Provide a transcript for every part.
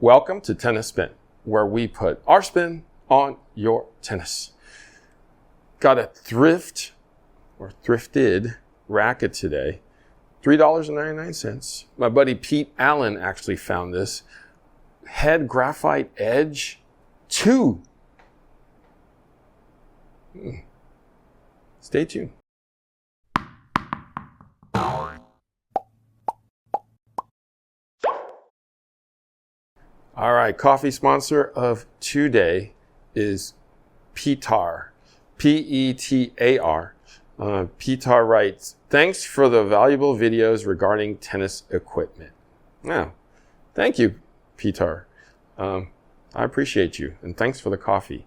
Welcome to Tennis Spin, where we put our spin on your tennis. Got a thrifted racket today, $3.99. My buddy Pete Allen actually found this. HEAD Graphite Edge 2. Stay tuned. All right, coffee sponsor of today is Petar, P-E-T-A-R. Petar writes, thanks for the valuable videos regarding tennis equipment. Now, thank you, Petar. I appreciate you, and thanks for the coffee.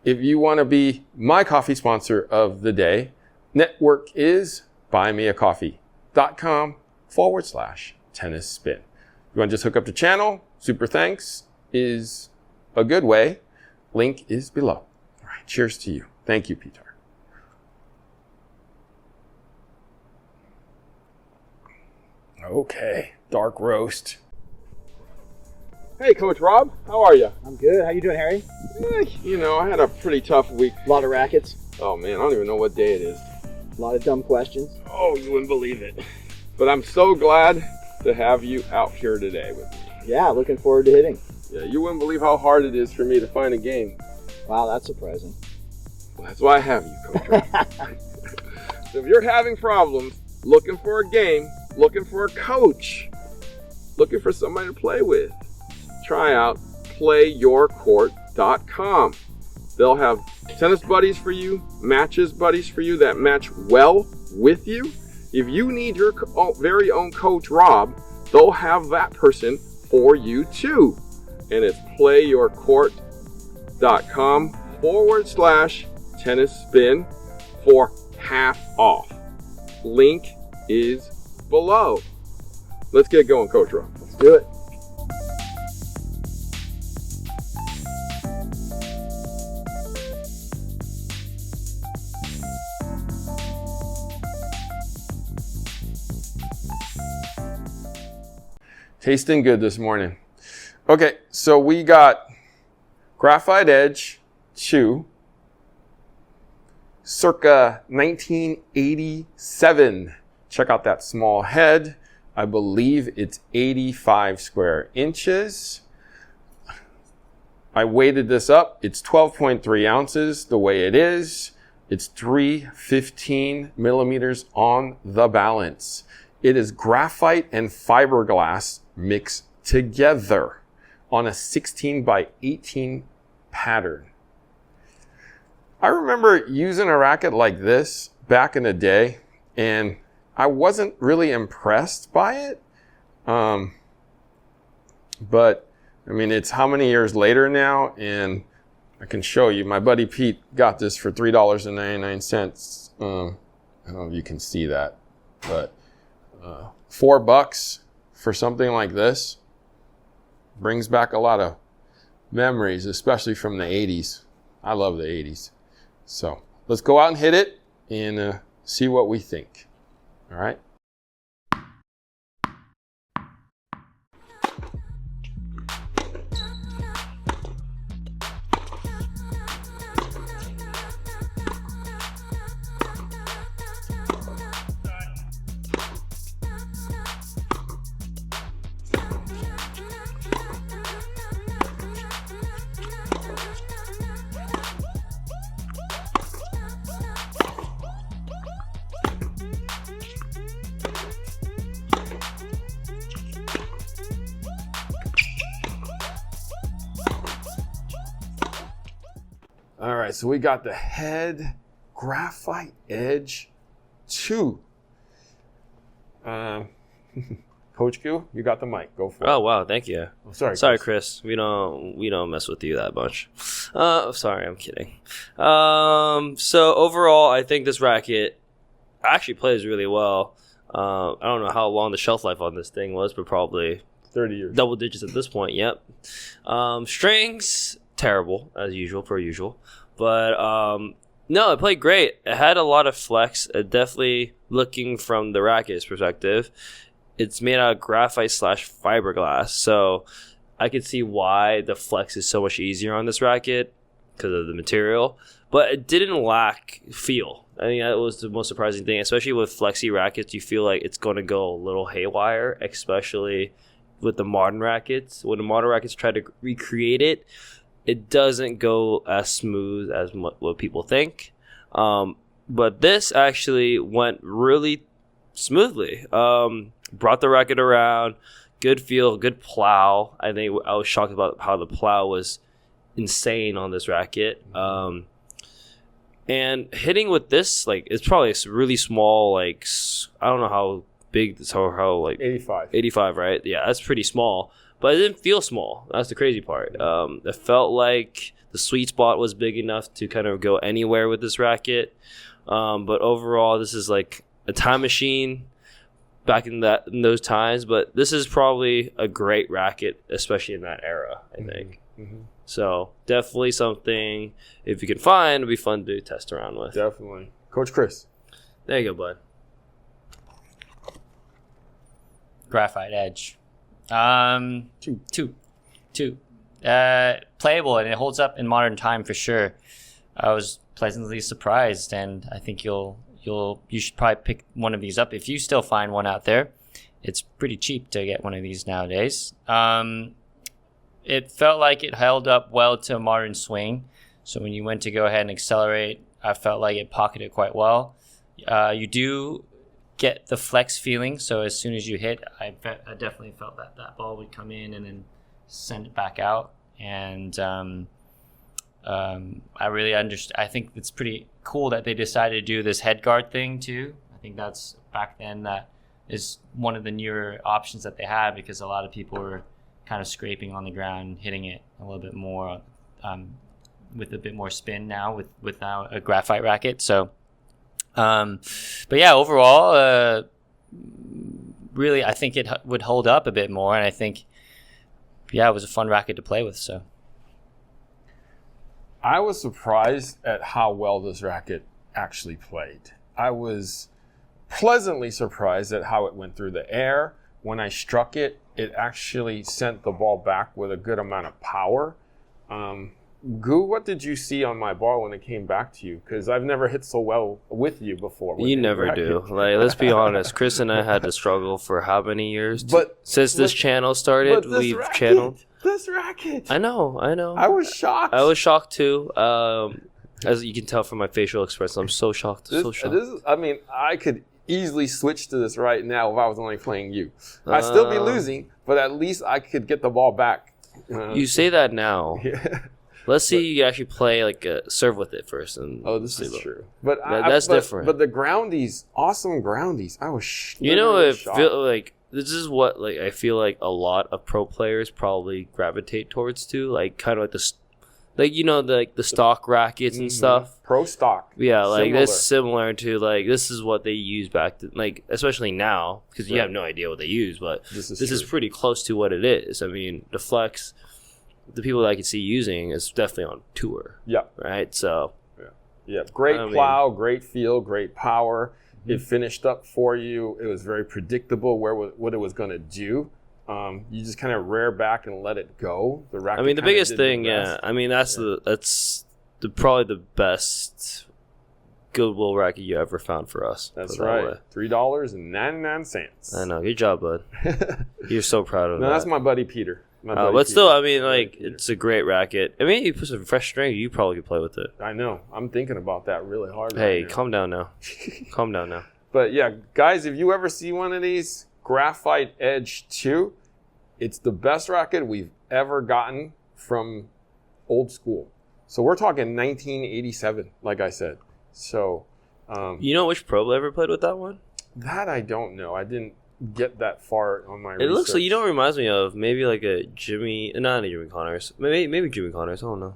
If you want to be my coffee sponsor of the day, network is buymeacoffee.com/tennis spin. You want to just hook up the channel? Super thanks is a good way. Link is below. All right, cheers to you. Thank you, Peter. Okay, dark roast. Hey, Coach Rob, how are you? I'm good. How you doing, Harry? You know, I had a pretty tough week. A lot of rackets. Oh man, I don't even know what day it is. A lot of dumb questions. Oh, you wouldn't believe it. But I'm so glad to have you out here today with me. Yeah, looking forward to hitting. Yeah, you wouldn't believe how hard it is for me to find a game. Wow, that's surprising. Well, that's why I have you, Coach Rob. So if you're having problems looking for a game, looking for a coach, looking for somebody to play with, try out playyourcourt.com. They'll have tennis buddies for you, matches buddies for you that match well with you. If you need your very own Coach Rob, they'll have that person for you too. And it's playyourcourt.com/tennis spin for half off. Link is below. Let's get going, Coach Rob. Let's do it. Tasting good this morning. Okay, so we got Graphite Edge 2, circa 1987. Check out that small head. I believe it's 85 square inches. I weighted this up. It's 12.3 ounces the way it is. It's 315 millimeters on the balance. It is graphite and fiberglass mixed together on a 16 by 18 pattern. I remember using a racket like this back in the day, and I wasn't really impressed by it. But I mean, it's how many years later now, and I can show you. My buddy Pete got this for $3.99. I don't know if you can see that, but $4 for something like this brings back a lot of memories, especially from the 80s. I love the 80s. So let's go out and hit it and see what we think. All right. All right, so we got the HEAD Graphite Edge 2. Coach Q, you got the mic. Go for it. Oh wow, thank you. Oh, sorry, Chris. We don't mess with you that much. Sorry, I'm kidding. So overall, I think this racket actually plays really well. I don't know how long the shelf life on this thing was, but probably 30 years. Double digits at this point. Yep. Strings terrible as usual, per usual. But no, it played great. It had a lot of flex. Definitely looking from the racket's perspective, it's made out of graphite / fiberglass. So I could see why the flex is so much easier on this racket because of the material, but it didn't lack feel. I think that was the most surprising thing, especially with flexi rackets. You feel like it's going to go a little haywire, especially with the modern rackets. When the modern rackets try to recreate it, it doesn't go as smooth as what people think. But this actually went really smoothly. Brought the racket around, good feel, good plow. I think I was shocked about how the plow was insane on this racket. And hitting with this, like, it's probably a really small, like, I don't know how big this, how like 85, right? Yeah, that's pretty small, but it didn't feel small. That's the crazy part. It felt like the sweet spot was big enough to kind of go anywhere with this racket. But overall, this is like a time machine back in those times. But this is probably a great racket, especially in that era, I think. Mm-hmm. So definitely something, if you can find, it'd be fun to test around with. Definitely. Coach Chris. There you go, bud. Graphite Edge. Two. Playable, and it holds up in modern time for sure. I was pleasantly surprised, and I think you should probably pick one of these up if you still find one out there. It's pretty cheap to get one of these nowadays. It felt like it held up well to a modern swing. So when you went to go ahead and accelerate, I felt like it pocketed quite well. You do get the flex feeling. So as soon as you hit, I definitely felt that ball would come in and then send it back out. And I really understand. I think it's pretty cool that they decided to do this head guard thing too. I think that's back then that is one of the newer options that they had, because a lot of people were kind of scraping on the ground, hitting it a little bit more with a bit more spin now with now a graphite racket. So, but yeah, overall, really, I think it would hold up a bit more, and I think, yeah, it was a fun racket to play with. So, I was surprised at how well this racket actually played. I was pleasantly surprised at how it went through the air. When I struck it, it actually sent the ball back with a good amount of power. Goo, what did you see on my ball when it came back to you? Because I've never hit so well with you before. You never do. Like, let's be honest. Chris and I had to struggle for how many years? Since this channel started, we've channeled. This racket. I know. I was shocked. I was shocked too. As you can tell from my facial expression, I'm so shocked. I could easily switch to this right now if I was only playing you. I'd still be losing, but at least I could get the ball back. You say that now. Yeah. Let's see you actually play like a serve with it first. This is true. But that's different. But the groundies, awesome groundies. I was shocked. This is what I feel like a lot of pro players probably gravitate towards too. Like kind of like the stock rackets and stuff. Pro stock. Yeah, like this similar to this is what they use back to especially now, because you have no idea what they use, but this is pretty close to what it is. I mean, the flex, the people that I can see using is definitely on tour. Yeah. Right. So. Yeah. Great plow, great feel, great power. Mm-hmm. It finished up for you. It was very predictable what it was going to do. You just kind of rear back and let it go. The racket. The biggest thing, that's probably the best Goodwill racket you ever found for us. That's right. $3.99. I know. Good job, bud. You're so proud of that. No, that's my buddy Peter. Still, it's a great racket. You put some fresh string, you probably could play with it. I know. I'm thinking about that really hard. Hey, right now. calm down now. Calm down now. But yeah, guys, if you ever see one of these, Graphite Edge 2, it's the best racket we've ever gotten from old school. So we're talking 1987, like I said. So, you know which pro ever played with that one? That I don't know. I didn't get that far on my research. It looks like, reminds me of maybe like a Jimmy Connors. Maybe Jimmy Connors. I don't know.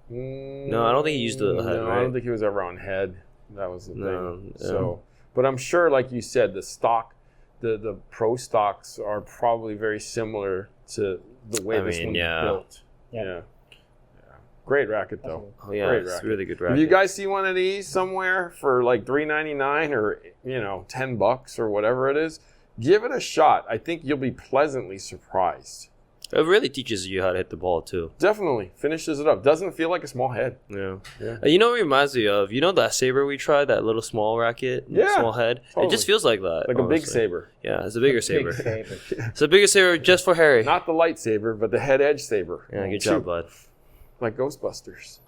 No, I don't think he used the head. No, right? I don't think he was ever on head. That was the thing. So, but I'm sure, like you said, the stock, the pro stocks are probably very similar to the way this one's built. Yeah. Great racket though. Oh yeah, it's a really good racket. If you guys see one of these somewhere for like $3.99 or $10 or whatever it is, give it a shot. I think you'll be pleasantly surprised. It really teaches you how to hit the ball too. Definitely finishes it up. Doesn't feel like a small head. Yeah. Yeah. You know what it reminds me of? You know that saber we tried, that little small racket, Yeah, small head. totally. It just feels like that. Like a big honestly. saber. Yeah, it's a bigger saber. Big saber. It's a bigger saber just for Harry. Not the lightsaber, but the head edge saber. Yeah, good Shoot. job, bud. Like Ghostbusters.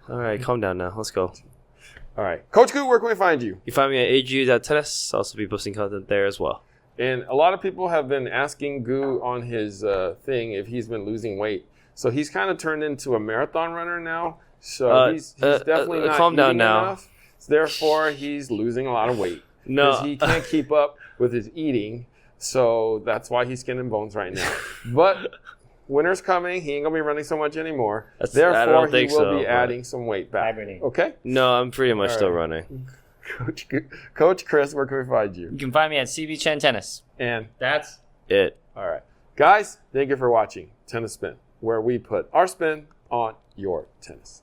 All right, calm down now. Let's go. All right. Coach Goo, where can we find you? You find me at AGU.tennis. I'll also be posting content there as well. And a lot of people have been asking Goo on his thing if he's been losing weight. So he's kind of turned into a marathon runner now. So he's definitely not calm down eating now. enough. Therefore, he's losing a lot of weight. No. Because he can't keep up with his eating. So that's why he's skin and bones right now. But winter's coming. He ain't going to be running so much anymore. I Therefore, don't he think will so, be but- adding some weight back. Hibernating. Okay? No, I'm pretty much All still right. running. Coach Chris, where can we find you? You can find me at CB Chen Tennis. And That's It. all right. Guys, thank you for watching Tennis Spin, where we put our spin on your tennis.